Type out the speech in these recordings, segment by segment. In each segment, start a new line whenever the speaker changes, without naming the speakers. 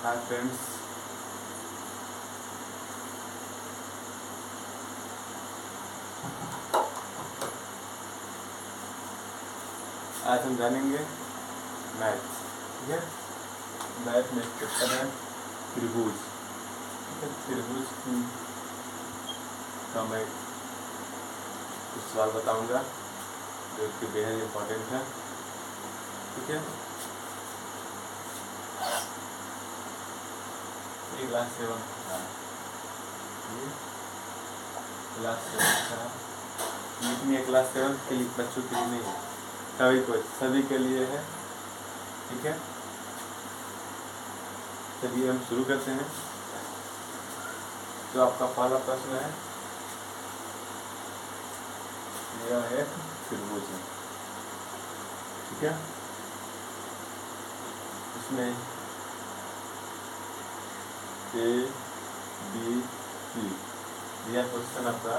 Hi friends, आज हम जानेंगे मैथ। ठीक है, मैथ में चैप्टर है त्रिभुज। ठीक है, त्रिभुज का मैं कुछ सवाल बताऊंगा जो कि बेहद इम्पोर्टेंट है। ठीक है, ये क्लास 7 का क्लास 7 का लेकिन ये क्लास 7 के लिए बच्चों के लिए नहीं है, सभी के लिए है। ठीक है, चलिए हम शुरू करते हैं। तो आपका पहला प्रश्न है, यह एक त्रिभुज है। ठीक है, इसमें ए बी सी यह क्वेश्चन आपका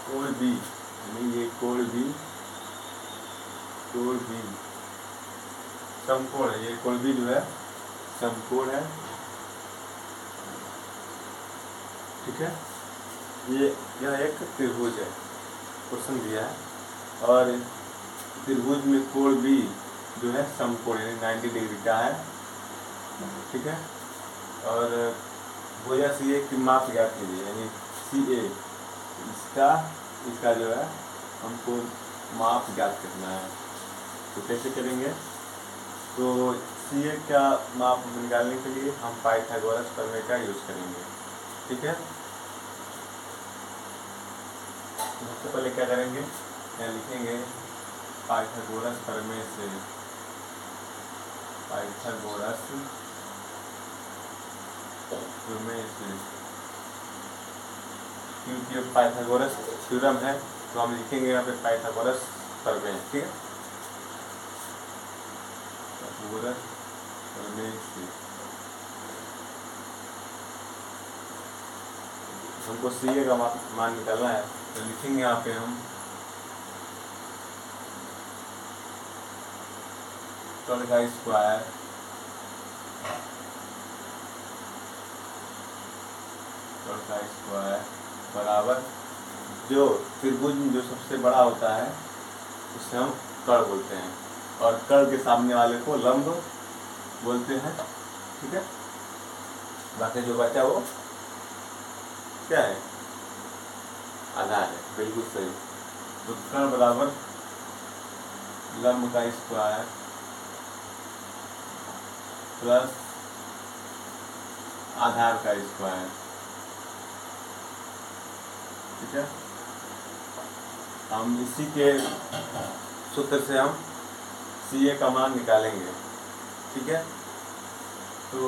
कोई भी यानी ये कोई भी समकोण है। ये कोई भी जो है समकोण है। ठीक है, यह एक त्रिभुज है, क्वेश्चन दिया है। और त्रिभुज में कोण भी जो है समकोण यानी 90 डिग्री का है। ठीक है, और भुजा सी ए की माप ज्ञात कीजिए यानी सी ए इसका जो है हमको माप ज्ञात करना है। तो कैसे करेंगे? तो सी ए का माप निकालने के लिए हम पाइथागोरस प्रमेय का यूज करेंगे। ठीक है, सबसे पहले क्या करेंगे, यहाँ लिखेंगे पाइथागोरस प्रमेय से क्योंकि पाइथागोरस थ्योरम है तो हम लिखेंगे यहाँ पे पाइथागोरस प्रमेय। ठीक है, पाइथागोरस प्रमेय से हमको सी ए का मान निकालना है। तो लिखेंगे यहाँ पे हम कर्ण का स्क्वायर बराबर जो त्रिभुज में जो सबसे बड़ा होता है उसे हम कर्ण बोलते हैं, और कर्ण के सामने वाले को लंब बोलते हैं। ठीक है, बाकी जो बचा वो क्या है? आधार है। बिल्कुल सही। तो कर्ण बराबर लंब का स्क्वायर प्लस आधार का स्क्वायर। ठीक है, हम इसी के सूत्र से हम सी ए का मान निकालेंगे। ठीक है, तो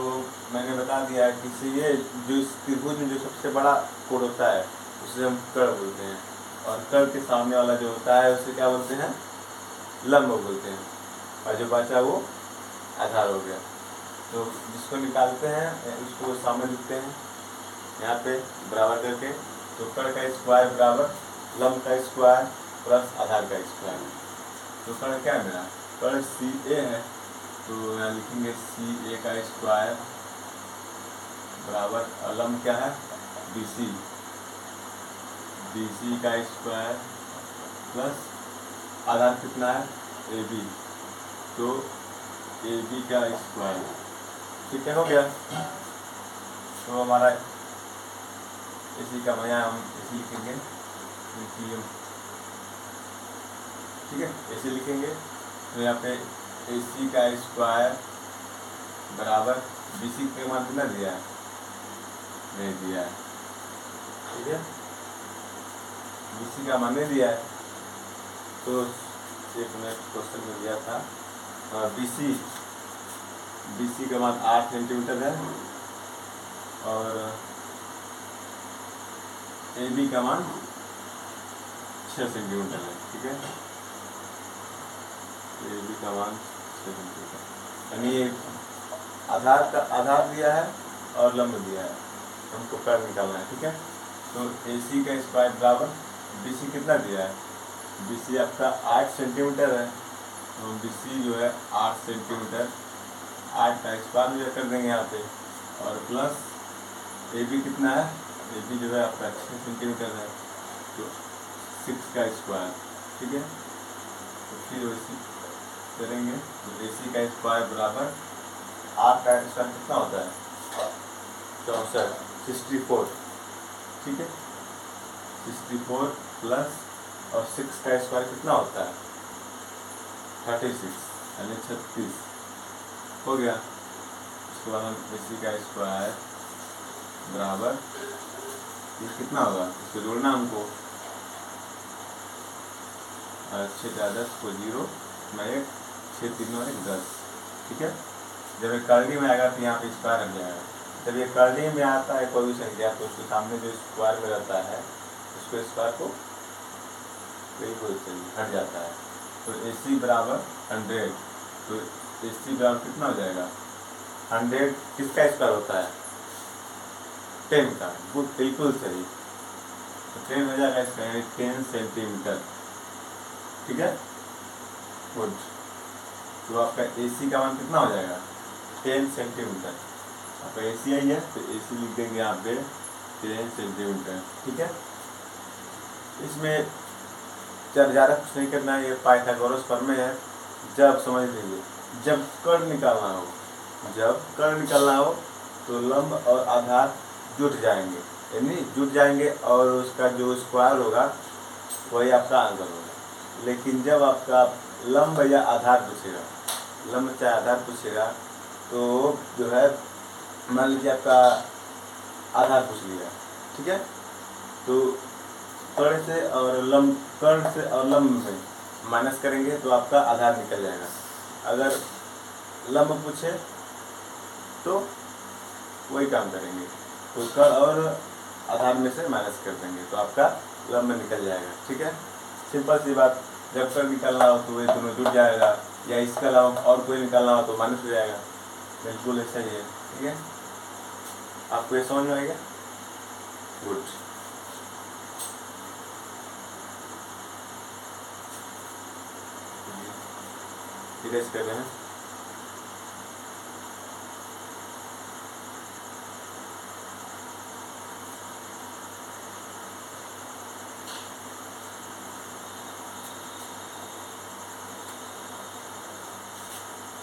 मैंने बता दिया कि सी ए जो त्रिभुज में जो सबसे बड़ा कोण होता है उसे हम कर्ण बोलते हैं, और कर्ण के सामने वाला जो होता है उसे क्या बोलते हैं? लंब बोलते हैं, और जो बचा वो आधार हो गया। तो जिसको निकालते हैं उसको सामने लिखते हैं यहाँ पे बराबर करके। तो कर्ण का स्क्वायर बराबर लंब का स्क्वायर प्लस आधार का स्क्वायर। तो कर्ण क्या है मेरा? कर्ण सी ए है, तो यहाँ लिखेंगे सी ए का स्क्वायर बराबर लंब क्या है? बी सी का स्क्वायर प्लस आधार कितना है? ए बी, तो ए बी का स्क्वायर। ठीक है, हो गया। तो हमारा इसी का यहाँ हम इसी लिखेंगे क्योंकि ठीक है ऐसे लिखेंगे। तो यहाँ पे ए सी का स्क्वायर बराबर बी सी का मान कितना दिया है? नहीं दिया है। ठीक है, बी सी का मान नहीं दिया है। तो एक मिनट क्वेश्चन में दिया था बी सी का मान 8 सेंटीमीटर है, और ए बी का मान 6 सेंटीमीटर है। ठीक है, ए बी का मान 6 सेंटीमीटर यानी आधार दिया है और लंब दिया है, हमको कर्ण निकालना है। ठीक है, तो ए सी का स्क्वायर बराबर बी सी कितना दिया है? बी सी आपका 8 सेंटीमीटर है, तो बी सी जो है 8 सेंटीमीटर 8 का स्क्वायर जो कर देंगे यहाँ पे, और प्लस ए बी कितना है, ए बी जो है आपका 6 सेंटीमीटर है, तो 6 का स्क्वायर, ठीक है। तो फिर वैसे करेंगे तो ए सी का स्क्वायर बराबर 8 का स्क्वायर कितना होता है, 64, 64, ठीक है। 64 प्लस और 6 का स्क्वायर कितना होता है 36, यानी 36 हो गया। उसके बाद हम इसी का स्क्वायर बराबर ये कितना होगा, इसको जोड़ना हमको, 6 × 10 को 0, 1, 6 3 और 1 10, ठीक है। जब ये कर्ली में आएगा तो यहाँ पे स्क्वायर हट जाएगा। जब ये कर्ली में आता है कोई भी संख्या तो उसके सामने जो स्क्वायर में रहता है उसको स्क्वायर को हट जाता है। तो ए सी बराबर 100, तो ए सी बराबर कितना हो जाएगा 100 किसका स्क्वायर होता है 10 का, बिल्कुल सही। तो 10 हो जाएगा इसका, 10 सेंटीमीटर, ठीक है, गुड। तो आपका ए सी का मान कितना हो जाएगा 10 सेंटीमीटर। आपका ए सी आई है तो ए सी लिख देंगे यहाँ पे 10 सेंटीमीटर, ठीक है। इसमें ज़्यादा कुछ नहीं करना है, ये पाइथागोरस प्रमेय है। जब समझ लीजिए, जब कर्ण निकालना हो, जब कर्ण निकालना हो तो लंब और आधार जुट जाएंगे, यानी जुट जाएंगे और उसका जो स्क्वायर होगा वही आपका आंसर होगा। लेकिन जब आपका लंब या आधार पूछेगा, लंब चाहे आधार पूछेगा, तो जो है मान लीजिए आपका आधार पूछ लिया, ठीक है, तो कर्ण से और लंब, कर्ण से और लंब में माइनस करेंगे तो आपका आधार निकल जाएगा। अगर लंब पूछे तो वही काम करेंगे, तो कर्ण और आधार में से माइनस कर देंगे तो आपका लंब निकल जाएगा, ठीक है। सिंपल सी बात, जब कर्ण निकालना हो तो ये दोनों जुड़ जाएगा, या इसके अलावा और कोई निकालना हो तो माइनस हो जाएगा, बिल्कुल ऐसा ही है, ठीक है। आपको ये समझ में आएगा, गुड। इरेज कर रहे हैं,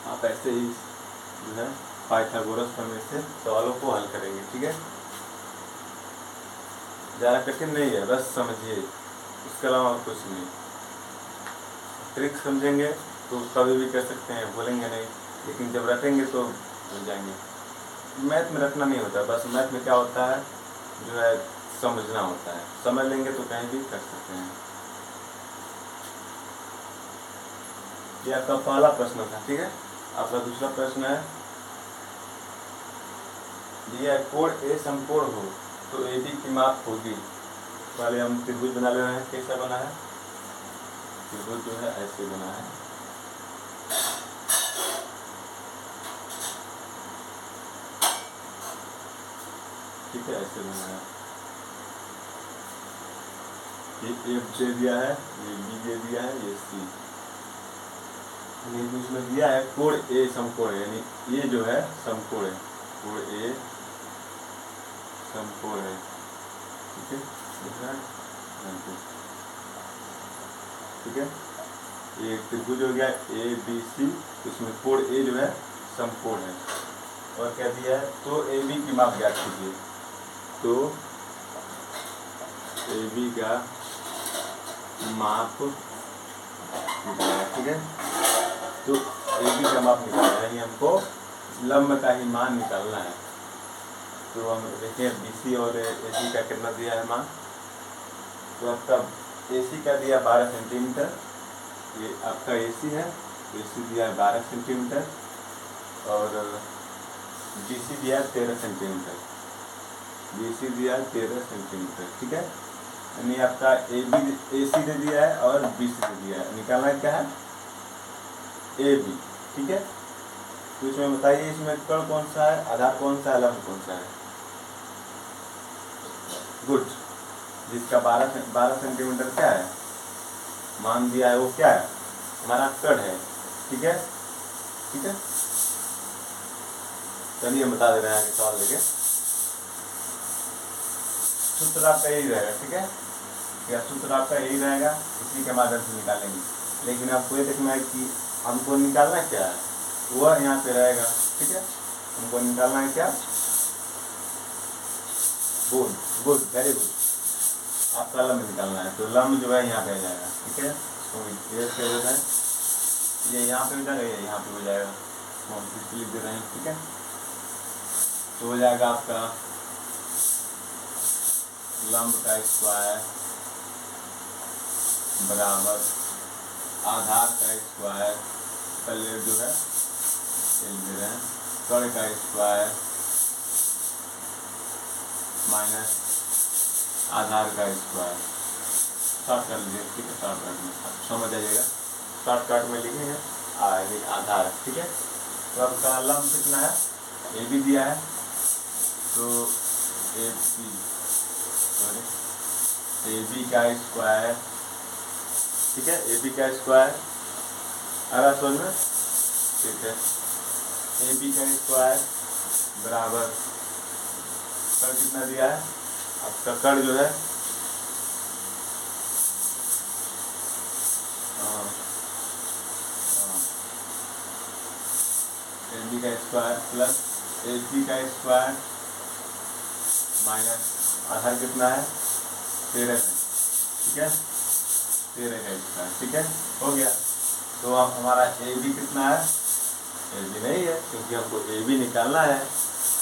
आप ऐसे ही जो है पाइथागोरस प्रमेय से सवालों को हल करेंगे, ठीक है। ज़्यादा कठिन नहीं है, बस समझिए, उसके अलावा और कुछ नहीं। ट्रिक समझेंगे तो कभी भी कर सकते हैं, बोलेंगे नहीं, लेकिन जब रटेंगे तो भूल जाएंगे। मैथ में रटना नहीं होता, बस मैथ में क्या होता है जो है समझना होता है, समझ लेंगे तो कहीं भी कर सकते हैं। ये आपका पहला प्रश्न था, ठीक है। आपका दूसरा प्रश्न है, दिया कोण ए समकोण हो तो ए बी की माप होगी। पहले हम त्रिभुज बना ले रहे हैं, कैसा बना है, त्रिभुज जो है ऐसे बना है, ठीक है, ऐसे बना है। ये एफ दे दिया है, ये बी दे दिया है, ये सी, उसमें दिया है कोण ए समकोण है, यानी ये जो है समकोण है, कोण ए समकोण है, ठीक है, ठीक है। ये त्रिभुज हो गया ए बी सी, उसमें कोण ए जो है समकोण है। और क्या दिया है, तो ए बी की माप ज्ञात कीजिए, तो ए बी का माप निकाला, ठीक है। तो ए बी का माप निकालना है, यानी हमको लंब का ही मान निकालना है। तो हम देखें बी सी और ए सी का कितना दिया है मान, तो आपका ए सी का दिया 12 सेंटीमीटर, ये आपका ए सी है, ए सी दिया है 12 सेंटीमीटर, और बी सी दिया है 13 सेंटीमीटर, बी सी दिया है 13 सेंटीमीटर, ठीक है। यानी आपका ए सी दे दिया है और बी सी दे दिया है, निकालना क्या है ए बी, ठीक है। तो इसमें बताइए, इसमें कर्ण कौन सा है, आधार कौन सा है, लंब कौन सा है, गुड। जिसका 12 सेंटीमीटर क्या है मान दिया है, वो क्या है हमारा कर्ण है, ठीक है, ठीक है। चलिए हम बता दे रहे हैं आगे सवाल लेके। सूत्र आपका यही रहेगा, ठीक है, या सूत्र आपका यही रहेगा, इसी के माध्यम से निकालेंगे। लेकिन आपको ये देखना है कि हमको निकालना क्या है, वह यहाँ पे रहेगा, ठीक है। हमको निकालना है क्या, गुड गुड वेरी गुड, आपका लंब निकालना है। तो लंब जो है यहाँ पे आ जाएगा, ठीक है। इसको ये कह देते हैं, ये यहाँ पे हो जाएगा, ये यहाँ पे हो जाएगा, हम लिख दे रहे हैं, ठीक है। तो हो जाएगा आपका लंब का स्क्वायर बराबर आधार का स्क्वायर, पहले जो है लिख दे रहे हैं, कर्ण का स्क्वायर माइनस आधार का स्क्वायर। शॉर्ट कर लीजिए, ठीक है, शॉर्टकट में समझ आइएगा, शॉर्टकट में लिखे हैं आधार, ठीक है। तो आपका लंब कितना है, ए बी दिया है, तो ए बी का स्क्वायर, ठीक है, ए बी का स्क्वायर अगर समझ में, ठीक है। ए बी का स्क्वायर बराबर कर कितना दिया है, आपका कर जो है ए बी का स्क्वायर प्लस ए बी का स्क्वायर माइनस आधार कितना है 13 है, ठीक है, 13 का स्क्वायर, ठीक है, हो गया। तो अब हमारा ए बी कितना है, ए बी नहीं है क्योंकि हमको ए बी निकालना है,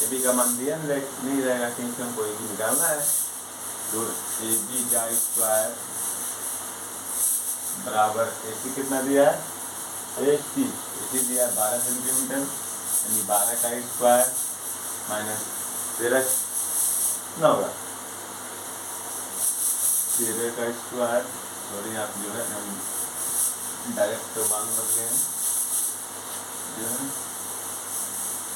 ए बी का मान दिया नहीं रहेगा क्योंकि हमको ए बी निकालना है। तो ए बी का स्क्वायर बराबर ए सी कितना दिया है, ए सी दिया है 12 सेंटीमीटर, यानी 12 का स्क्वायर माइनस 13 कितना होगा, 13 का स्क्वायर, सॉरी आप जो है हम डायरेक्ट मान लग गए हैं, जो है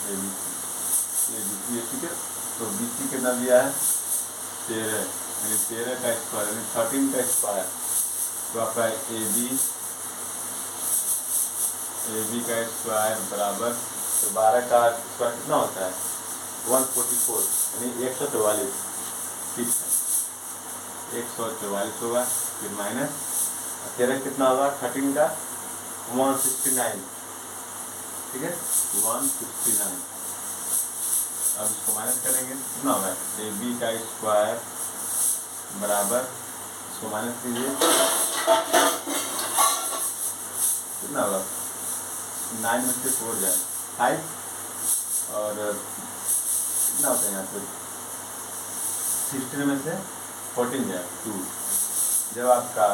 ए बी सी, ठीक है। तो बी सी कितना दिया है 13, यानी 13 का स्क्वायर यानी 13 का स्क्वायर, तो आपका ए बी का स्क्वायर बराबर, तो 12 का स्क्वायर कितना होता है 144, यानी 144, ठीक है, 144 होगा, फिर माइनस 13 कितना होगा 13 का 169, ठीक है, 169। अब इसको माइनस करेंगे कितना होगा, ए बी का स्क्वायर बराबर, इसको माइनस कीजिए कितना होगा, 9 में से 4 जाए 5, और कितना होता है यहाँ पे 16 में से 14 जाए 2। जब आपका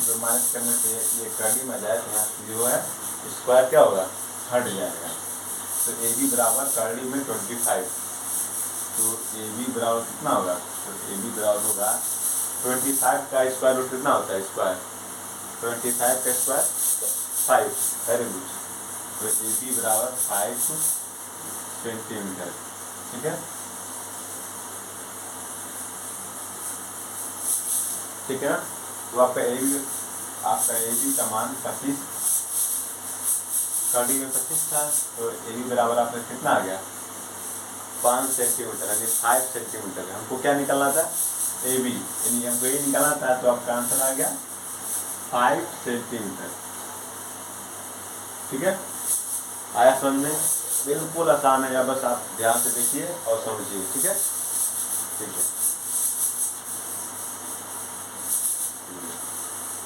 जो माइनस करने से ये कड़ी में जाए तो यहाँ जो है स्क्वायर क्या होगा हट जाएगा। तो ए बी बराबर कड़ी में 25, तो ए बी बराबर कितना होगा, तो ए बी बराबर होगा 25 का स्क्वायर रूट कितना होता है स्क्वायर, 25 का स्क्वायर 5, वेरी गुड। तो ए बी बराबर 5 सेंटीमीटर, ठीक है, ठीक है ना। तो आपका ए बी का मान 25, कड़ी में 25 था, तो ए बी बराबर आपका कितना आ गया 5 सेंटीमीटर, यानी 5 सेंटीमीटर। हमको क्या निकालना था ए बी, यानी हमको ये निकालना था, तो आपका आंसर आ गया 5 सेंटीमीटर, ठीक है। आया समझ में, बिल्कुल आसान है, या बस आप ध्यान से देखिए और समझिए, ठीक है, ठीक है।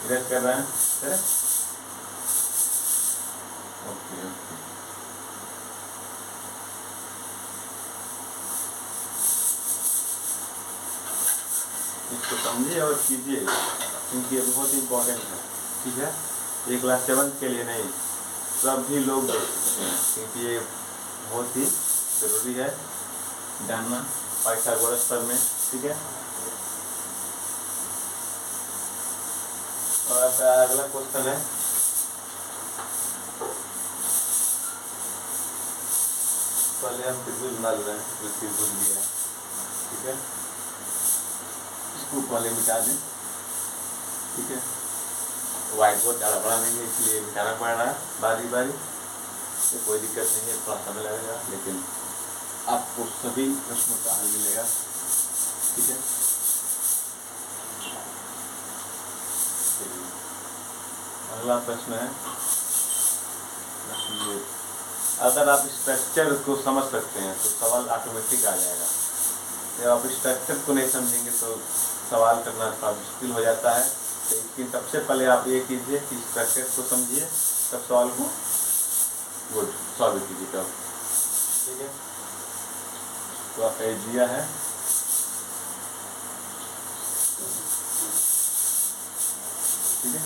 इरेज कर रहे हैं, चले, ओके ओके। इसको समझिए और कीजिए क्योंकि ये बहुत इम्पोर्टेंट है, ठीक है, ये क्लास 7 के लिए नहीं, सभी लोग देख सकते हैं क्योंकि ये बहुत ही ज़रूरी है जानना पाइथागोरस स्तर में, ठीक है। और आपका अगला क्वेश्चन है, पहले हम त्रिभुज बना ले रहे हैं, जो त्रिभुज दिया है, ठीक है, इसको पहले मिटा दें, ठीक है। व्हाइट बोर्ड ज़्यादा बड़ा नहीं है इसलिए मिटाना पड़ रहा है बारी बारी, तो कोई दिक्कत नहीं है, थोड़ा समय लगेगा लेकिन आपको सभी प्रश्नों का हल मिलेगा। ठीक है, अगला प्रश्न है ये, अगर आप स्ट्रक्चर को समझ सकते हैं तो सवाल ऑटोमेटिक आ जाएगा। जब आप स्ट्रक्चर को नहीं समझेंगे तो सवाल करना थोड़ा मुश्किल हो जाता है। लेकिन सबसे पहले आप ये कीजिए कि स्ट्रक्चर को समझिए, तब सवाल को गुड सॉल्व कीजिए तब। ठीक है, तो आपका ये दिया है, ठीक है,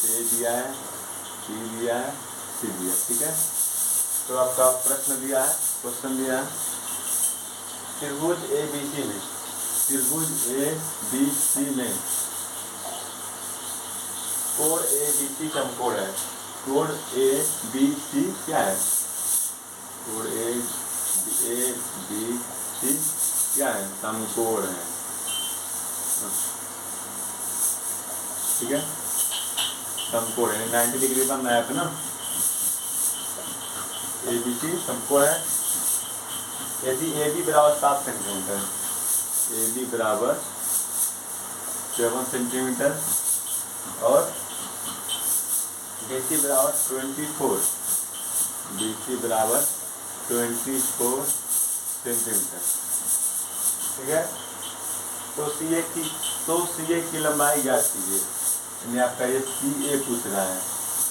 ए दिया है, बी दिया है, सी दिया। ठीक है, तो आपका प्रश्न दिया है, क्वेश्चन दिया है, त्रिभुज ए बी सी में, त्रिभुज ए बी सी में कोण ए बी सी समकोण है। कोण ए बी सी क्या है? कोण ए बी सी क्या है? समकोण है। ठीक है, समकोण है, 90 डिग्री का मैप है ना। ए बी सी समकोण है। यदि ए बी बराबर 7 सेंटीमीटर, ए बी बराबर 7 सेंटीमीटर और बी सी बराबर 24, बी सी बराबर 24 सेंटीमीटर। ठीक है, तो सी ए की लंबाई ज्ञात कीजिए। यानी आपका ये सी ए पूछ रहा है,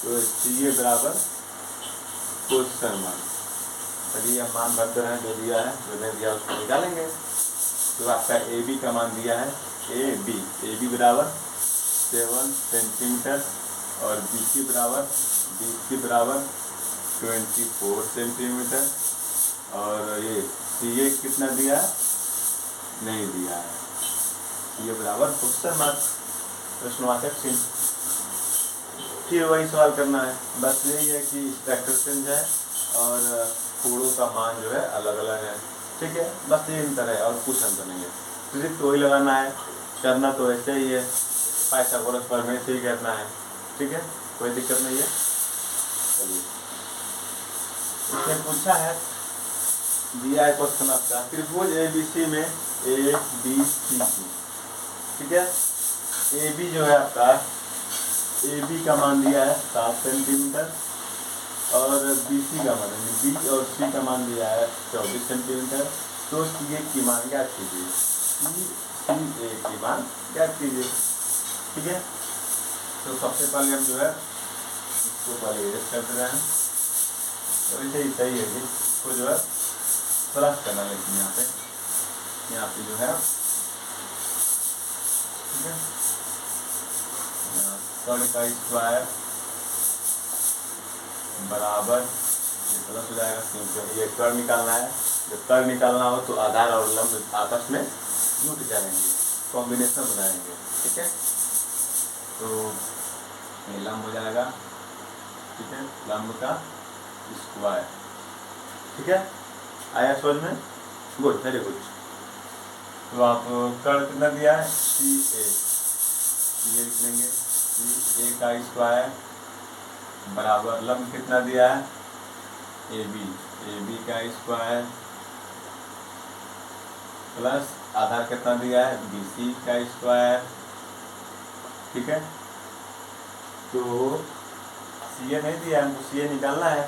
तो सी ए बराबर क्वेश्चन मार्क, चलिए हम मान भरते हैं, जो दिया है जो नहीं दिया उसको निकालेंगे। तो आपका ए बी का मान दिया है, ए बी बराबर 7 सेंटीमीटर और बी सी बराबर 24 सेंटीमीटर। और ये सी ए कितना दिया है? नहीं दिया है। सी ए बराबर क्वेश्चन मार्क, प्रश्नवाचक चिन्ह। फिर वही सवाल करना है, बस यही है कि स्ट्रक्चर चेंज है और कोणों का मान जो है अलग अलग है। ठीक है, बस ये अंतर है और कुछ अंतर नहीं है। ट्रिक तो वही लगाना है, करना तो ऐसे ही है, पाइथागोरस प्रमेय से ही करना है। ठीक है, कोई दिक्कत नहीं है। चलिए, इसने पूछा है, दिया है क्वेश्चन आपका, त्रिभुज ए बी सी में ए बी सी। ठीक है, ए बी जो है आपका, ए बी का मान दिया है 7 सेंटीमीटर और बी सी का मान, बी और सी का मान दिया है 24 सेंटीमीटर। तो सी ए की मान ज्ञात कीजिए, सी ए की मान ज्ञात कीजिए। ठीक है, तो सबसे पहले हम जो है इसको पहले एडजस्ट करते रहे हैं, तो ऐसे ही सही है कि इसको जो है प्लस करना, लेकिन यहाँ पे जो है, ठीक है, कर्ण का स्क्वायर बराबर ये प्लस हो जाएगा, क्योंकि ये कर्ण निकालना है। जब कर्ण निकालना हो तो आधार और लंब आपस में जुट जाएंगे, कॉम्बिनेशन बनाएंगे। ठीक है, तो ये लंब हो जाएगा, ठीक है, लंब का स्क्वायर। ठीक है, आया समझ में? Good, very good. तो आप कर्ण कितना दिया है? सी ए लिख लेंगे, सी ए का स्क्वायर बराबर लंब कितना दिया है? ए बी का स्क्वायर प्लस आधार कितना दिया है? बी सी का स्क्वायर। ठीक है, तो सी ए नहीं दिया है, हमको सी ए निकालना है,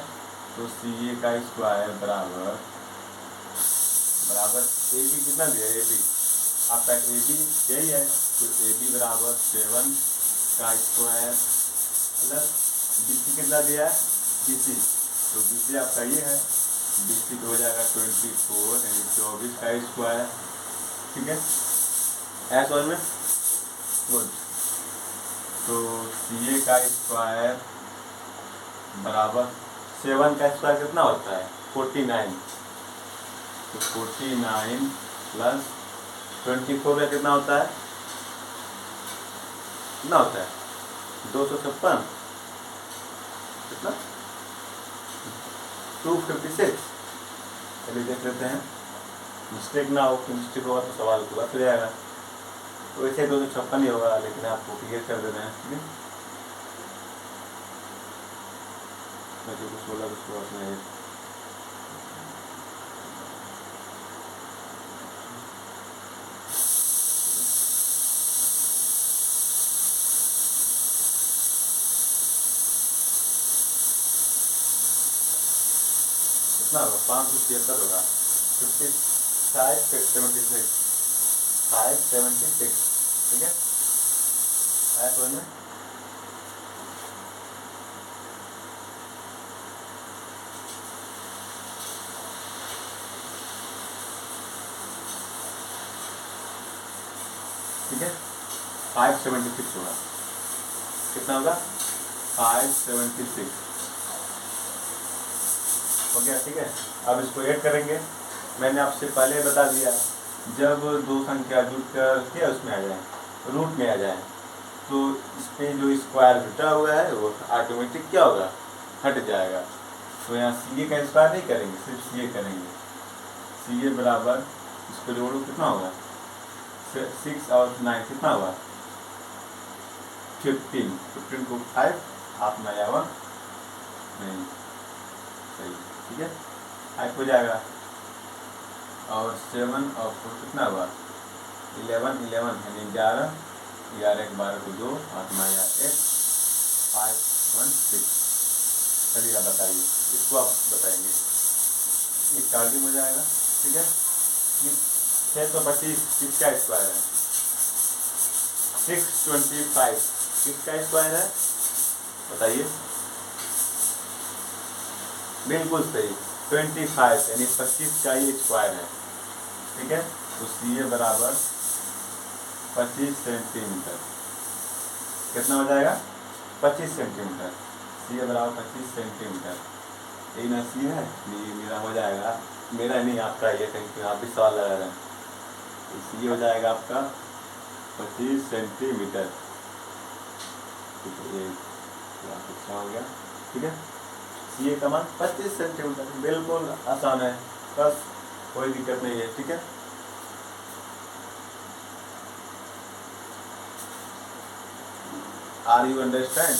तो सी ए का स्क्वायर बराबर ए बी कितना दिया? ए बी आपका ए बी यही है, तो ए बी बराबर 7 का स्क्वायर प्लस बी सी कितना दिया है? बी सी, तो बी सी आपका ये है, बी सी तो हो जाएगा 24 यानी 24 का स्क्वायर। ठीक है, ऐसा समझ में? गुड। तो सी ए का स्क्वायर बराबर 7 का स्क्वायर कितना होता है? 49, तो 49 प्लस 24 का कितना होता है? कितना होता है? 256, कितना? 256। चलिए देख लेते हैं, मिस्टेक ना हो, कि मिस्टेक होगा तो सवाल पूरा हो जाएगा। तो वैसे 256 ही होगा, लेकिन आपको क्लियर कर देते हैं। ठीक है, बच्चों को 16 उसको अपने कितना होगा 576 होगा 5576 576 ठीक है आया समझ में। ठीक है 576 होगा कितना होगा 576 हो गया ठीक है। अब इसको ऐड करेंगे मैंने आपसे पहले बता दिया जब दो संख्या जुट कर के उसमें आ जाए रूट में आ जाए तो इस पे जो स्क्वायर जुटा हुआ है वो ऑटोमेटिक क्या होगा हट जाएगा। तो यहाँ सी ए का स्क्वायर नहीं करेंगे सिर्फ सी ए करेंगे सी ए बराबर इसको जोड़ो कितना होगा 6 और 9 कितना हुआ 15 को 5 आप नया 1 नहीं सही ठीक है 5 हो जाएगा और 7 और 4 कितना हुआ 11 यानी 11 11 12 को 2 और नया 1 5 1 6 चलिए आप बताइए इसको आप बताएंगे ये स्टार्टिंग हो जाएगा ठीक है 625 किसका स्क्वायर है 625 किसका स्क्वायर है बताइए बिल्कुल सही 25 यानी 25 का ये स्क्वायर है ठीक है। तो सी ए बराबर 25 सेंटीमीटर कितना हो जाएगा 25 सेंटीमीटर सी ए बराबर 25 सेंटीमीटर यही ना सी है ये मेरा हो जाएगा मेरा नहीं आपका ये कहीं आप भी सवाल लगा रहे हैं सी हो जाएगा आपका 25 सेंटीमीटर ठीक है ये अच्छा हो गया ठीक है सी ए का मान 25 सेंटीमीटर बिल्कुल आसान है बस कोई दिक्कत नहीं है ठीक है। Are you understand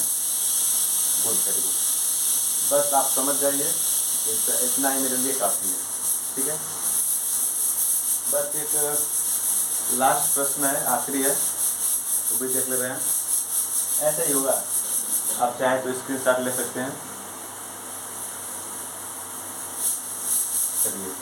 good very good बस आप समझ जाइए इतना ही मेरे लिए काफ़ी है ठीक है। बस एक लास्ट प्रश्न है आखिरी है तो भी देख ले रहे हैं ऐसा ही होगा आप चाहें तो स्क्रीनशॉट ले सकते हैं चलिए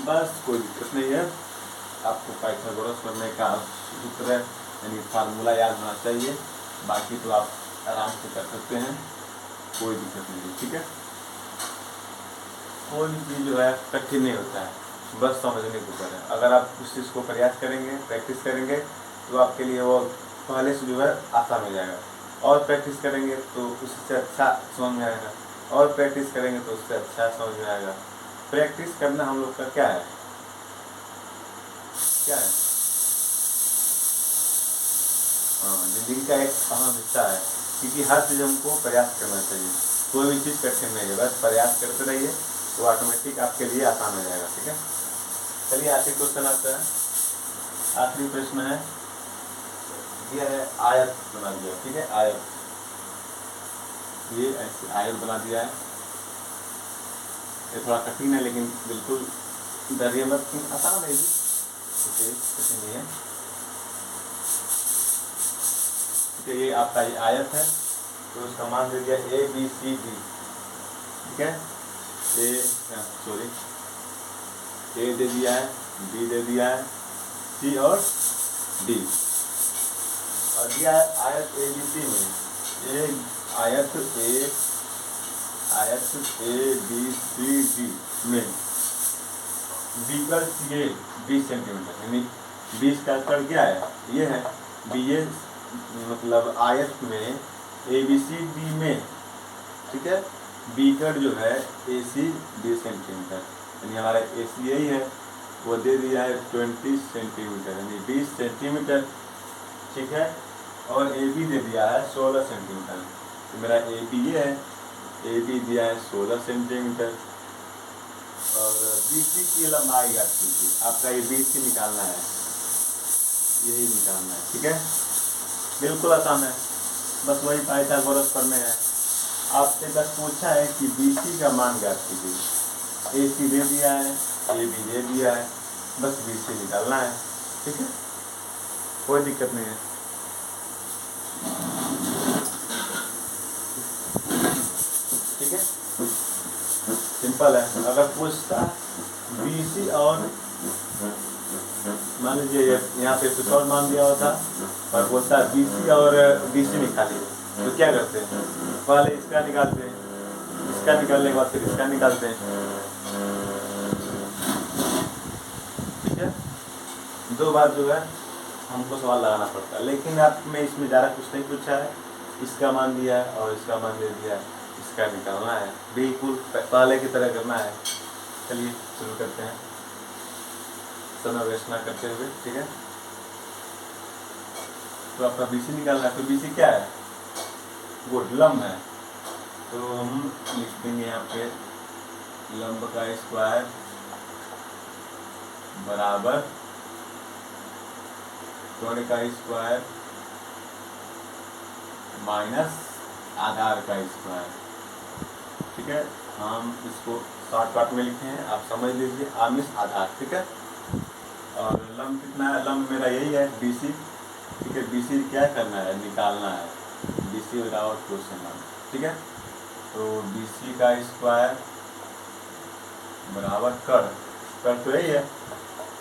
बस कोई दिक्कत नहीं है आपको पाइथागोरस करने का सूत्र यानी फार्मूला याद होना चाहिए बाकी तो आप आराम से कर सकते हैं कोई दिक्कत नहीं है ठीक है। कोई भी चीज़ जो है कठिन नहीं होता है बस समझने के ऊपर है अगर आप उस चीज़ को प्रयास करेंगे प्रैक्टिस करेंगे तो आपके लिए वो पहले से जो है आसान हो जाएगा और प्रैक्टिस करेंगे तो उससे अच्छा समझ में आएगा और प्रैक्टिस करेंगे तो उससे अच्छा समझ में आएगा। प्रैक्टिस करना हम लोग का क्या है हाँ जिंदगी का एक अहम हिस्सा है क्योंकि हर चीज़ हमको प्रयास करना चाहिए कोई भी चीज़ कठिन नहीं है बस प्रयास करते रहिए तो ऑटोमेटिक आपके लिए आसान हो जाएगा ठीक है। चलिए आखिरी क्वेश्चन आता है आखिरी प्रश्न है यह है आयत बना दिया ठीक है आयत ये ऐसे आयत बना दिया है ये थोड़ा कठिन है लेकिन बिल्कुल डरिए मत आसान है कठिन नहीं है ठीक है। ये आपका ये आयत है तो उसका मान दे दिया ए बी सी डी ठीक है ए दे दिया है बी दे दिया है सी और डी और दिया है आयत ए बी सी में ए आयत ए बी सी डी में बीकर सी 20 सेंटीमीटर यानी 20 का स्क्वायर क्या है ये है बी ए मतलब आयत में ए बी सी डी में ठीक है बीकर जो है ए सी 20 सेंटीमीटर यानी हमारा ए सी यही है वो दे दिया है 20 सेंटीमीटर यानी 20 सेंटीमीटर ठीक है और ए बी दे दिया है 16 सेंटीमीटर तो मेरा ए बी ये है ए बी दिया है 16 सेंटीमीटर और BC की लंबाई ज्ञात कीजिए। आपका ये BC निकालना है, यही निकालना है, ठीक है। बिल्कुल आसान है, बस वही पाइथागोरस प्रमेय है। आपसे बस पूछा है कि BC का मान ज्ञात कीजिए। AC दे दिया है, AB दे दिया है, बस BC निकालना है, ठीक है, कोई दिक्कत नहीं है। ठीक है, सिंपल है। अगर पूछता BC और मान लीजिए यहाँ पे कुछ और मान दिया होता और बोलता BC और BC निकालिए, तो क्या करते हैं, पहले इसका निकालते हैं, इसका निकालने के बाद फिर इसका निकालते हैं, ठीक है। दो बार जो है हमको सवाल लगाना पड़ता है, लेकिन आप में इसमें ज़्यादा कुछ नहीं पूछा है। इसका मान दिया है और इसका मान दे दिया है, इसका निकालना है, बिल्कुल पहले की तरह करना है। चलिए शुरू करते हैं, समय वेस्ट ना करते हुए, ठीक है। तो आपका BC निकालना है, तो BC क्या है, वो लंब है, तो हम लिख देंगे यहाँ पे लंब का स्क्वायर बराबर त्वरण का स्क्वायर माइनस आधार का स्क्वायर, ठीक है। हम इसको शॉर्टकट में लिखे हैं, आप समझ लीजिए, आमिष आधार, ठीक है। और लंब कितना है, लंब मेरा यही है BC, ठीक है। BC क्या करना है, निकालना है, BC बराबर क्वेश्चन मार्क, ठीक है। तो BC का स्क्वायर बराबर कर तो यही है,